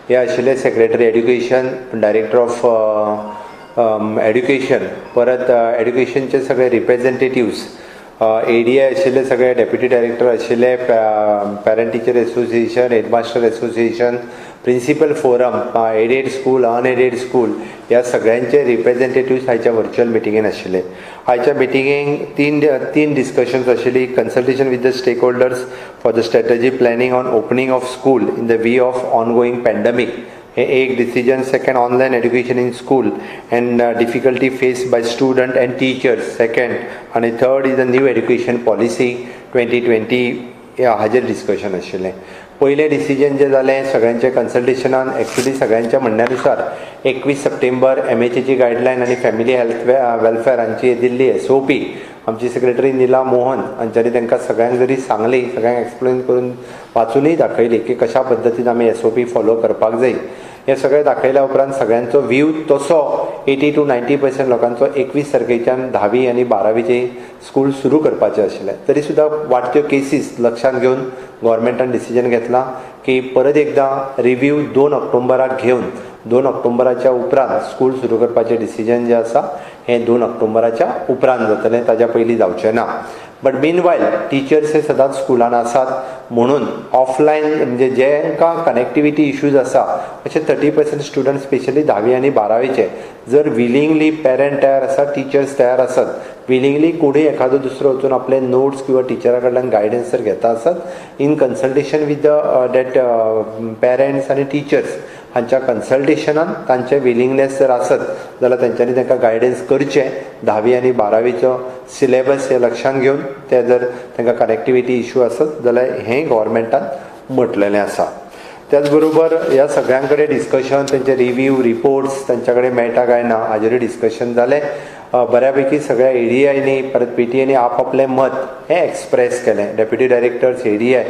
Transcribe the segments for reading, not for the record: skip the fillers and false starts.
हे आशिल्ले secretary education, director of education, परत एड्युकेशनचे सगळे रिप्रेझेंटेटिव्स, ADI आशिल्ले सगळे डेप्युटी डायरेक्टर आशिल्ले, parent teacher association, headmaster association, principal forum, aided school, unaided school, ह्या सगळ्यांचे रिप्रेझेंटेटिव्स आयच्या व्हर्च्युअल मिटिंगेन आशिल्ले. आयच्या मिटिंगेक तीन डिस्कशन्स आशिल्ली. Consultation with the stakeholders for the strategy planning on opening of school in the way of ongoing pandemic, हे एक decision. Second, online education in school and difficulty faced by student and teachers, second. आणि third is the new education policy 2020, हाजेर discussion आशिल्लें. पयलें decision जे जालें सगळ्यांचे कन्सल्टेशनान, actually सगळ्यांच्या म्हणण्यानुसार 21 सप्टेंबर MHAची गायडलायन आनी फॅमिली हेल्थ वेलफेअर हांची दिल्ली SOP आमची सेक्रेटरी नीला मोहन हांच्यांनी तांकां सगळ्यांक जरी सांगली, सगळ्यांक एक्सप्लेन करून वाचूनय दाखयली की कशा पद्दतीन आमी SOP फॉलो करपाक जाय. हे सगळें दाखयल्या उपरांत सगळ्यांचो व्ह्यू तसो 80 to 90% लोकांचो 21 तारखेच्यान 10वी आनी 12वीचे स्कूल सुरू करपाचें आशिल्लें. तरी सुद्दां वाडट्यो केसीस लक्षांत घेवन गव्हर्मेंटान डिसिजन घेतलां की परत एकदां रिव्ह्यू 2 ऑक्टोबराक घेवन 2 ऑक्टोबराच्या उपरांत स्कूल सुरू करपाचें डिसिजन जें आसा हें 2 ऑक्टोबराच्या उपरांत जातलें, ताच्या पयलीं जावचें ना. बट मीनवायल टिचर्स हे सदांच स्कुलान आसात म्हणून ऑफलायन म्हणजे जेंकां कनेक्टिविटी इश्यूज आसा अशे 30% स्टुडंट स्पेशली 10वी आनी 12वीचे जर विलिंगली पेरंट तयार आसात, टिचर्स तयार आसात, विलिंगली कोणूय एखादो दुसरो वचून आपले नोट्स किंवा टिचरा कडल्यान गायडन्स जर घेता आसत in consultation with the that parents आनी टिचर्स हांच्या कन्सल्टेशनान तांचे विलिंगनेस जर आसत जाल्यार तांच्यांनी तांकां गायडन्स करचें. 10वी आनी 12वीचो सिलेबस हे लक्षांत घेवन ते जर तांकां कनेक्टिविटी इश्यू आसत जाल्यार हें गव्हर्मेंटान म्हटलेलें आसा. त्याच बरोबर ह्या सगळ्यां कडेन डिस्कशन, तेंचे रिव्ह्यू रिपोर्ट्स तांच्या कडेन मेळटा काय ना हाजेरूय डिस्कशन जालें. बऱ्यापैकी सगळ्या ADIनी परत PTAनी आपआपलें मत हें एक्सप्रेस केलें. Deputy directors ADI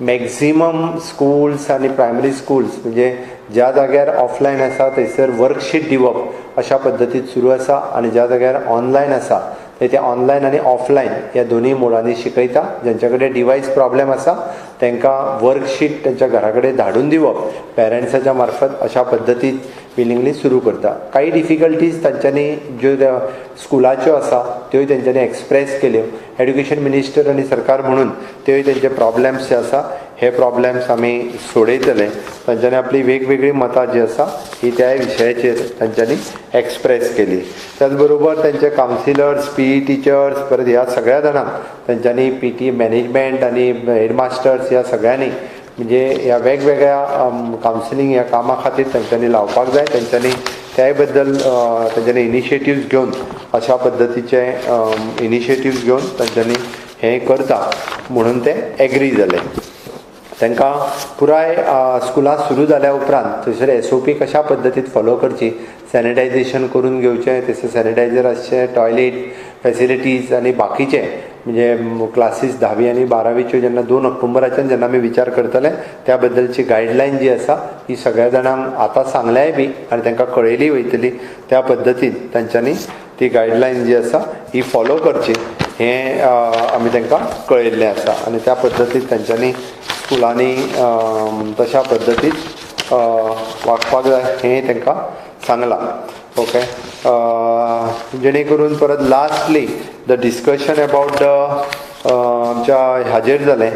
maximum schools आनी प्रायमरी स्कूल्स म्हणजे ज्या जाग्यार ऑफलायन आसा थंयसर वर्कशीट दिवप अशा पद्दतीन सुरू आसा आनी ज्या जाग्यार ऑनलायन आसा ते ऑनलायन आनी ऑफलायन ह्या दोनूय मोडांनी शिकयता. ज्यांच्या कडेन डिवायस प्रॉब्लेम आसा तांकां वर्कशीट तांच्या घरा कडेन धाडून दिवप पेरंट्साच्या मार्फत अशा पद्दतीन विलिंगली सुरू करता. काही डिफिकल्टीज तांच्यांनी ज्यो स्कुलाच्यो आसा त्योय तेंच्यांनी एक्सप्रेस केल्यो. एड्युकेशन मिनिस्टर आनी सरकार म्हणून त्योय तेंचे प्रॉब्लेम्स जे आसा हे प्रॉब्लेम्स आमी सोडयतले. तांच्यांनी आपली वेगवेगळी मतां जी आसा ही त्या विशयाचेर तांच्यांनी एक्सप्रेस केली. त्याच बरोबर तांचे कावन्सिलर्स, PE टिचर्स परत ह्या सगळ्या जाणांक तांच्यांनी PT मॅनेजमेंट आनी हेडमास्टर्स ह्या सगळ्यांनी म्हणजे ह्या वेगवेगळ्या कावन्सिलींग ह्या कामा खातीर तांच्यांनी लावपाक जाय. तांच्यांनी त्याय बद्दल तांच्यांनी इनिशिएटिव्स घेवन अशा पद्दतीचे इनिशिएटिव्स घेवन तांच्यांनी हें करता म्हणून ते एग्री जाले. तांकां पुराय स्कुलां सुरू जाल्या उपरांत थंयसर SOP कशा पद्दतीन फॉलो करची, सॅनिटायझेशन करून घेवचें, थंयसर सॅनिटायझर आसचें, टॉयलेट फॅसिलिटीज आनी बाकीचे म्हणजे क्लासीस 10वी आनी 12वीच्यो जेन्ना 2 ऑक्टोबराच्यान जेन्ना आमी विचार करतले त्या बद्दलची गायडलायन जी आसा ही सगळ्या जाणांक आतां सांगल्याय बी आनी तांकां कळयली वयतली. त्या पद्दतीन तांच्यांनी ती गायडलायन जी आसा ही फॉलो करची हें आमी तांकां कळयल्लें आसा आनी त्या पद्दतीन तांच्यांनी स्कुलांनी तशा पद्दतीन वागपाक जाय हें तांकां सांगलां. ओके, जेणे करून परत lastly the discussion about the आमच्या हाजेर जालें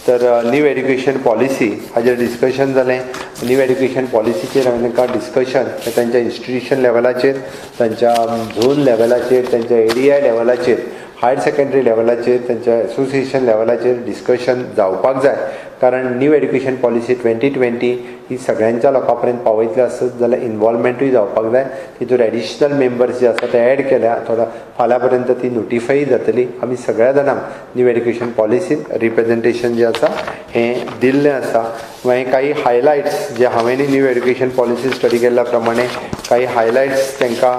तर न्यू एड्युकेशन पॉलिसी हाजेर डिस्कशन जालें. न्यू एड्युकेशन पॉलिसीचेर हांवें तांकां डिस्कशन तांच्या इन्स्टिट्यूशन लेवलाचेर, तांच्या झोन लेवलाचेर, तांच्या ADI लेवलाचेर, हायर सेकंडरी लेवलाचेर, तांच्या एसोसिएशन लेवलाचेर डिस्कशन जावपाक जाय. कारण न्यू एड्युकेशन पॉलिसी 2020 ही सगळ्यांच्या लोकां पर्यंत पावयतली आसत जाल्यार इनवॉल्वमेंटूय जावपाक जाय. तितूर एडिशनल मेंबर्स जे आसा ते ऍड केल्या थोडा फाल्यां पर्यंत ती नोटिफाय जातली. आमी सगळ्या जाणांक न्यू एड्युकेशन पॉलिसीन रिप्रेझेंटेशन जे आसा हें दिल्लें आसा. मागीर काही हायलायट्स जे हांवेंनी न्यू एड्युकेशन पॉलिसी स्टडी केल्ल्या प्रमाणे काही हायलायट्स तांकां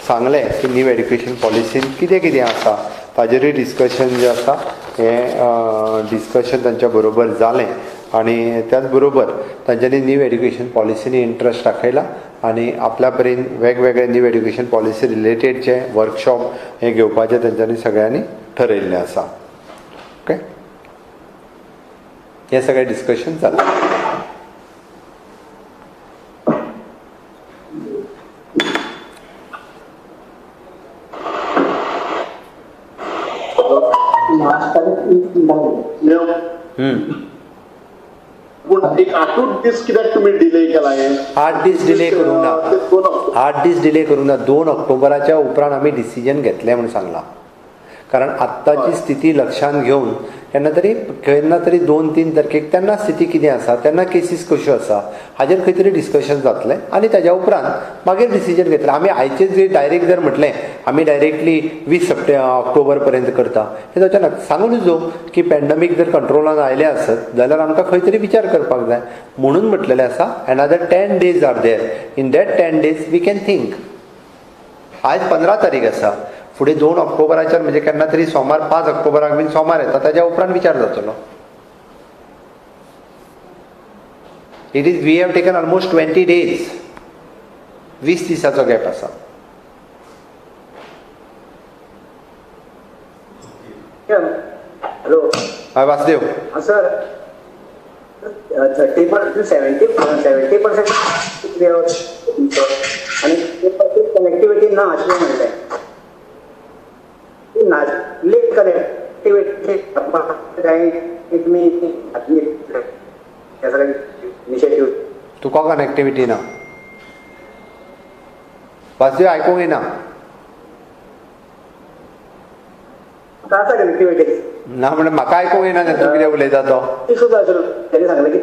सांगले की न्यू एड्युकेशन पॉलिसीन कितें कितें आसा ताजेरूय डिस्कशन जें आसा हें डिस्कशन तांच्या बरोबर जालें. आनी त्याच बरोबर तांच्यांनी न्यू एड्युकेशन पॉलिसीनी इंट्रस्ट दाखयला आनी आपल्या परीन वेगवेगळे न्यू एड्युकेशन पॉलिसी रिलेटेडचे वर्कशॉप हे घेवपाचें तांच्यांनी सगळ्यांनी ठरयल्लें आसा. ओके, हें सगळें डिस्कशन जालें. पूण एक 8 दीस कित्याक तुमी डिले केलाय? 8 दीस डिले करूंक ना, 8 दीस डिले करूंक ना. 2 ऑक्टोबराच्या उपरांत आमी डिसिजन घेतलें म्हणून सांगलां. कारण आत्ताची स्थिती लक्षांत घेवन केन्ना तरी 2-3 तारखेक तेन्ना स्थिती कितें आसा, तेन्ना केसीस कश्यो आसा हाजेर खंय तरी डिस्कशन जातलें आनी ताज्या उपरांत मागीर डिसिजन घेतलें. आमी आयचेच जे डायरेक्ट जर म्हटलें आमी डायरेक्टली 20 ऑक्टोबर पर्यंत करता, हें अचानक सांगून जो की पॅन्डमीक जर कंट्रोलान आयलें आसत जाल्यार आमकां खंय तरी विचार करपाक जाय म्हणून म्हटलेलें आसा. Another 10 days are there. In that 10 days we can think. आज 15 तारीख आसा, फुडें 2 ऑक्टोबराच्यान म्हणजे केन्ना तरी सोमार 5 ऑक्टोबराक बीन सोमार येता, ताज्या उपरांत विचार जातलो. It is we have taken almost 20 days. 20 दिसाचो गॅप आसा. हॅलो. हय वासदेव. सर 70% आणि कनेक्टिव्हिटी ना अशें म्हणलें. लेट कनेक्टिव्हिटी तुमी इनिशिएटीव. तुका कनेक्टिव्हिटी ना वासदेव, आयकूंक येना. आसा कनेक्टिव्हिटी ना म्हणजे म्हाका आयकूंक येना तूं कितें उलयता तो. ती सुद्दां आशिल्लो. तेणी सांगलें की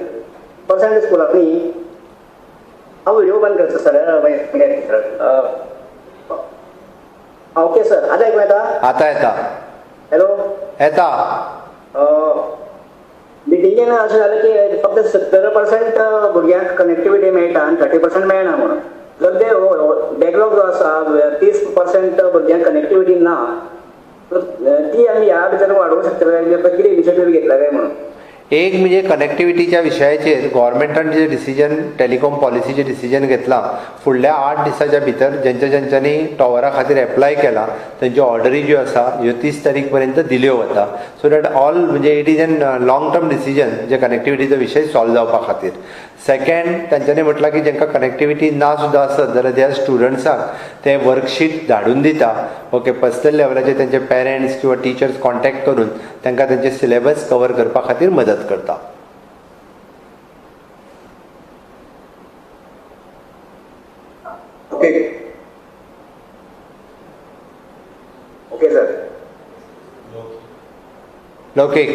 पर्सेंटेज स्कुलाक न्ही हांव व्हिडिओ बंद करता सर. ओके सर, आतां आयकूं येता? आतां येता. हॅलो. येता. मिटिंगेन अशें जालें की फक्त 70% भुरग्यांक कनेक्टिव्हिटी मेळटा आनी 30% मेळना म्हणून. जर ते बॅकलॉग जो आसा 30% भुरग्यांक कनेक्टिव्हिटी ना, तर ती आमी ह्या भितर वाडोवंक शकता काय, कितें इनिशिएटीव घेतला काय म्हणून. एक म्हणजे कनेक्टिव्हिटीच्या विशयाचेर गव्हर्मेंटान जे डिसिजन टेलिकॉम पॉलिसीचें डिसिजन घेतलां फुडल्या 8 दिसाच्या भितर ज्यांच्यांनी टॉवरा खातीर एप्लाय केला त्यांच्यो ऑर्डरी ज्यो आसा ह्यो 30 तारीख पर्यंत दिल्यो वता. सो दॅट ऑल म्हणजे it is an long term decision जे कनेक्टिव्हिटीचो विशय सॉल्व जावपा खातीर. सेकंड तांच्यांनी म्हटलां की जांकां कनेक्टिव्हिटी ना सुद्दां आसत जाल्यार त्या स्टुडंट्सांक ते वर्कशीट धाडून दिता. ओके, पर्सनल लेवलाचेर तेंचे पेरंट्स किंवा टिचर्स कॉन्टॅक्ट करून तांकां तेंचे सिलेबस कवर करपा खातीर मदत करता. Okay okay sir. लौकिक.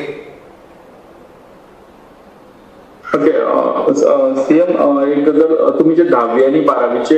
ओके सीएम, एक जर तुम्ही जे 10वी आणि 12वीचे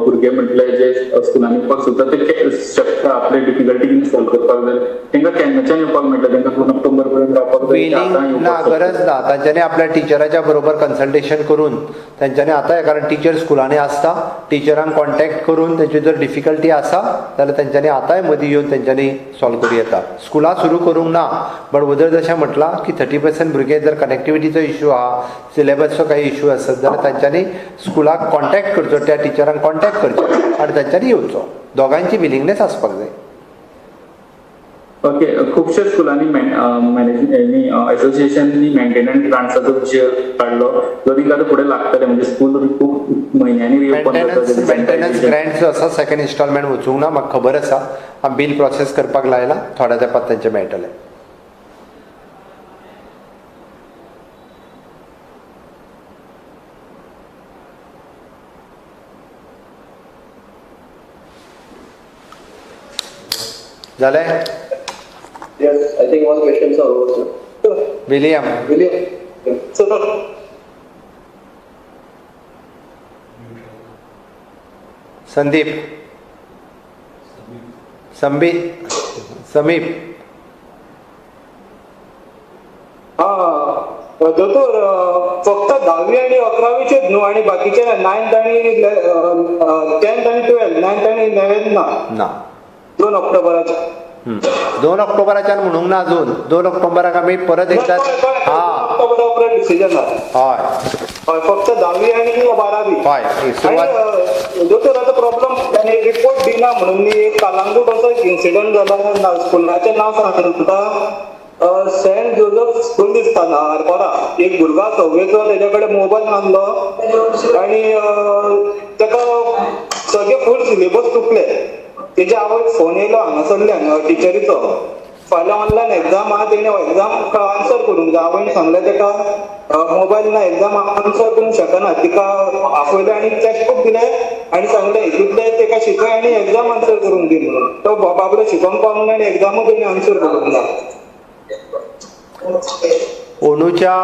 भुरगे म्हटले जे स्कुलांनी येवपाक सोदता ते शकता आपले डिफिकल्टी सॉल्व करपाक जाय, तांकां केन्नाच्यान येवपाक मेळटा? तांकां 2 ऑक्टोबर पर्यंत रावपाक जाय ना? गरज ना. तांच्यांनी आपल्या टिचराच्या बरोबर कन्सल्टेशन करून तांच्यांनी आतां, कारण टिचर स्कुलांनी आसता, टिचरांक कॉन्टॅक्ट करून तांची जर डिफिकल्टी आसा जाल्यार तांच्यांनी आतांय मदीं येवन तांच्यांनी सॉल्व करूं येता. स्कुलां सुरू करूंक ना, बट उदर जशें म्हटलां की 30% भुरगे जर कनेक्टिव्हिटीचो इश्यू आहा, सिलेबसचो काही इश्यू आसत जाल्यार तांच्यांनी स्कुलाक कॉन्टॅक्ट करचो, त्या टिचरांक कॉन्टॅक्ट करचें आनी तांच्यांनी येवचो. दोगांयची विलिंगनेस आसपाक जाय. ओके, खुबशा स्कुलांनी एसोसिएशननी मेंटेनन्स ग्रांट्साचो विशय काडलो जो तिंका फुडें लागतले, म्हणजे स्कूल खूब म्हयन्यांनी मेंटेनन्स ग्रांट जो आसा सेकंड इन्स्टॉलमेंट वचूंक ना, म्हाका खबर आसा. हांव बील प्रोसेस करपाक लायला, थोड्या तेंपात तांचे मेळटले. जालें? Yes, I think all questions are over, sir. William. Sir, Sandeep. समीप. दोतोर फक्त 10वी आणि 11वीचे न्हू आणि बाकीचे 9th आणि 10th आणि 12th 9th आणि 11th ना 2 ऑक्टोबराचे. 2 ऑक्टोबराच्यान म्हणूंक ना अजून. 2 ऑक्टोबराक आमी परत एकदा ऑक्टोबरा डिसिजन हय फक्त 10वी आणि 12वी. हय दोतोर आता प्रॉब्लेम त्याने रिपोर्ट दिना म्हणून एक कालांगूट असो इन्सिडंट जाला. स्कुलाचें नांव सांगता तुका सेंट जोसेफ स्कूल दिसता ना आरपोरा. एक भुरगा 6वेचो तेजे कडेन मोबायल मारलो आणि ताका सगळे फूल सिलेबस चुकले. तेजे आवयक फोन येयलो हांगासरल्यान टिचरीचो फाल्यां ऑनलायन एग्जाम आहा तेणे एग्जाम आन्सर करूंक जाय हांवें सांगलें तेका मोबायल ना एग्जाम आन्सर करूंक शकना तिका आपयलें आनी टेक्स्ट दिलें आनी सांगलें हितूंतलें तेका शिकय आनी एग्जाम आन्सर करूंक दी म्हणून तो बाबडो शिकोवंक पावना आनी एग्जामूय तेणी आन्सर करूंक ना. ओनूच्या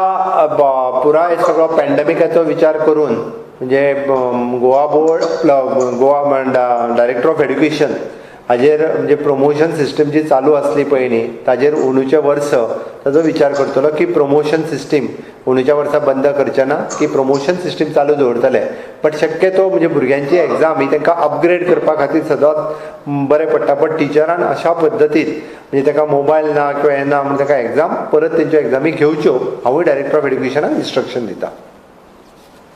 पुराय सगळो पॅन्डेमिकाचो विचार करून म्हणजे Goa board Goa director of education हाजेर म्हणजे प्रमोशन सिस्टम जी चालू असली पळय न्ही ताजेर ओनूचे वर्स ताजो विचार करतलो की प्रमोशन सिस्टम ओनूच्या वर्सा बंद करचे ना की प्रमोशन सिस्टम चालू दवरतले बट शक्यतो म्हणजे भुरग्यांची एग्जाम ही तांकां अपग्रेड करपा खातीर सदांच बरें पडटा बट टिचरान अशा पद्दतीन म्हणजे ताका मोबायल ना किंवा हें ना म्हणून ताका एग्जाम परत तेंच्यो एग्जामी घेवच्यो हांवूय डायरेक्टर ऑफ एड्युकेशनाक इन्स्ट्रक्शन दिता.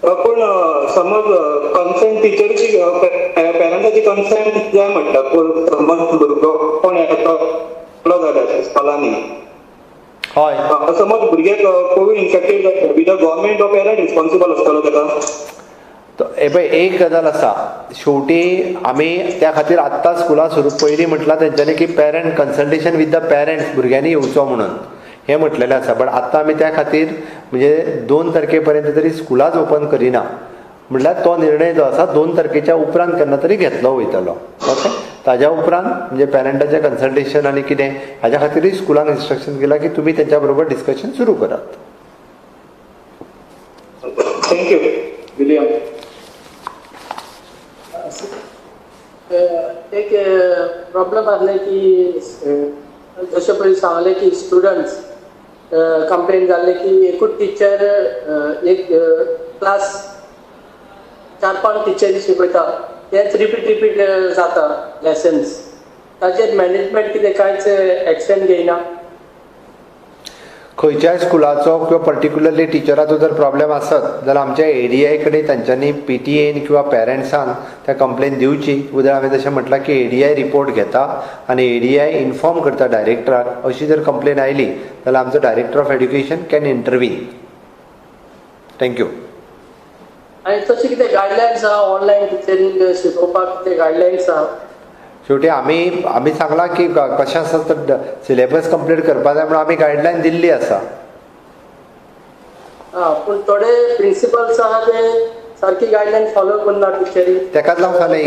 पूण समज कन्सेंट टिचरची पेरंटाची कन्सेंट जाय म्हणटा समज भुरगो कोण येतलो जाल्यार स्कॉलांनी हय समज भुरग्याक कोवीड इन्फेक्टेड जाता with the government of parent responsible आसतलो ताका. हे पळय एक गजाल आसा शेवटी आमी त्या खातीर आत्तां स्कुलां सुरू पयलीं म्हटलां तेंच्यांनी की parent consultation with the parents भुरग्यांनी येवचो म्हणून हें म्हटलेलें आसा बट आत्तां आमी त्या खातीर म्हणजे 2 तारखे पर्यंत तरी स्कुलाच ओपन करिना म्हटल्यार तो निर्णय जो आसा 2 तारखेच्या उपरांत केन्ना तरी घेतलो वयतलो. ओके ताज्या उपरांत म्हणजे पेरंटाचें कन्सल्टेशन आनी कितें हाज्या खातीरूय स्कुलान इन्स्ट्रक्शन केलां की तुमी तेंच्या बरोबर डिस्कशन सुरू करात. थँक्यू. विलियम. एक प्रॉब्लेम आसलें की जशें पळय सांगलें की स्टुडंट्स कंप्लेन जाल्ले की एकूच टिचर एक क्लास 4-5 टिचरी शिकयता तेच रिपीट जाता लेसन्स ताचेर मॅनेजमेंट कितें कांयच एक्शन घेयना. खंयच्याय स्कुलाचो किंवा पर्टिक्युलरली टिचराचो जर प्रॉब्लेम आसत जाल्यार आमच्या एडीआय कडेन तांच्यांनी पीटीएन किंवा पेरंट्सान त्या कंप्लेन दिवची. उदक हांवें जशें म्हटलां की एडीआय रिपोर्ट घेता आनी एडीआय इन्फॉर्म करता डायरेक्टराक अशी जर कंप्लेन आयली जाल्यार आमचो director of education can intervene. Thank you. आनी तशें कितें गायडलायन्स आहा ऑनलायन टिचरींग शिकोवपाक कितें गायडलायन्स आहा. शेवटी आमी सांगलां की कशें आसा तर सिलेबस कंप्लीट करपा जाय म्हणून आमी गायडलायन दिल्ली आसा. पूण थोडे प्रिंसिपल्स आहा ते सारकी गायडलायन फॉलो करना टिचरी. तेकाच लागून सांगलें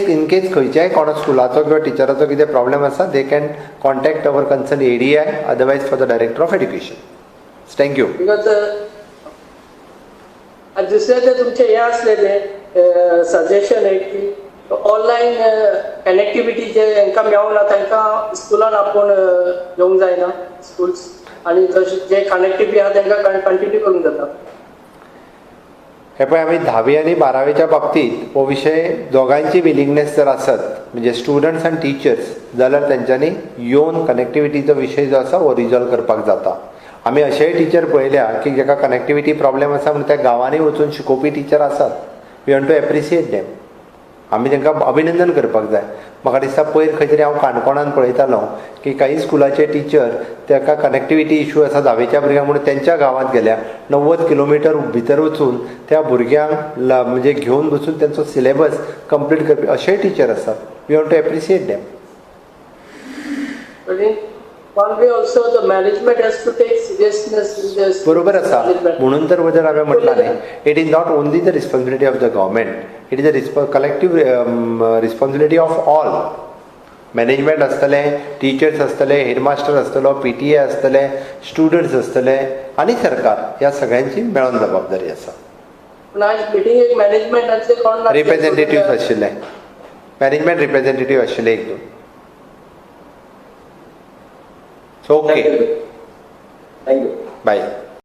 इन केस खंयच्याय कोणा स्कुलाचो किंवा टिचराचो कितें प्रॉब्लेम आसा they can contact our concern ADI otherwise for the director of education. Thank you. Because दुसरें ते तुमचें हें आसलें तें सजेशन एक की ऑनलायन कनेक्टिविटी जे हांकां मेळना तांकां स्कुलान आपूण येवंक जायना स्कुल्स आनी जे कनेक्टिविटी आहा तांकां कंटिन्यू करूंक जाता. हे पळय आमी 10वी आनी 12वेच्या बाबतींत हो विशय दोगांयची विलिंगनेस जर आसत म्हणजे स्टुडंट्स आनी टिचर्स जाल्यार तेंच्यांनी येवन कनेक्टिविटीचो विशय जो आसा हो रिजॉल्व करपाक जाता. आमी अशेय टिचर पळयल्या की जाका कनेक्टिविटी प्रॉब्लेम आसा म्हणून त्या गांवांनी वचून शिकोवपी टिचर आसात. We want to appreciate them. आमी तांकां अभिनंदन करपाक जाय. म्हाका दिसता पयर खंय तरी हांव काणकोणान पळयतालो की काही स्कुलाचे टिचर ताका कनेक्टिविटी इश्यू आसा 10वेच्या भुरग्यांक म्हणून तेंच्या गांवांत गेल्या 90 किलोमिटर भितर वचून त्या भुरग्यांक म्हणजे घेवन बसून तेंचो सिलेबस कंप्लीट करपी अशेय टीचर आसात. We want to appreciate them. बरोबर आसा म्हणून तर वदर हांवें म्हटलां न्ही it is not only the responsibility of the government it is the collective responsibility of all. Management आसतले टिचर्स आसतले हेडमास्टर आसतलो पीटीए आसतले स्टुडंट्स आसतले आनी सरकार ह्या सगळ्यांची मेळून जबाबदारी आसा. रिप्रेझेंटेटिव्ह आशिल्ले मॅनेजमेंट रिप्रेझेंटेटिव्ह आशिल्ले 1-2. Okay thank you. बाय.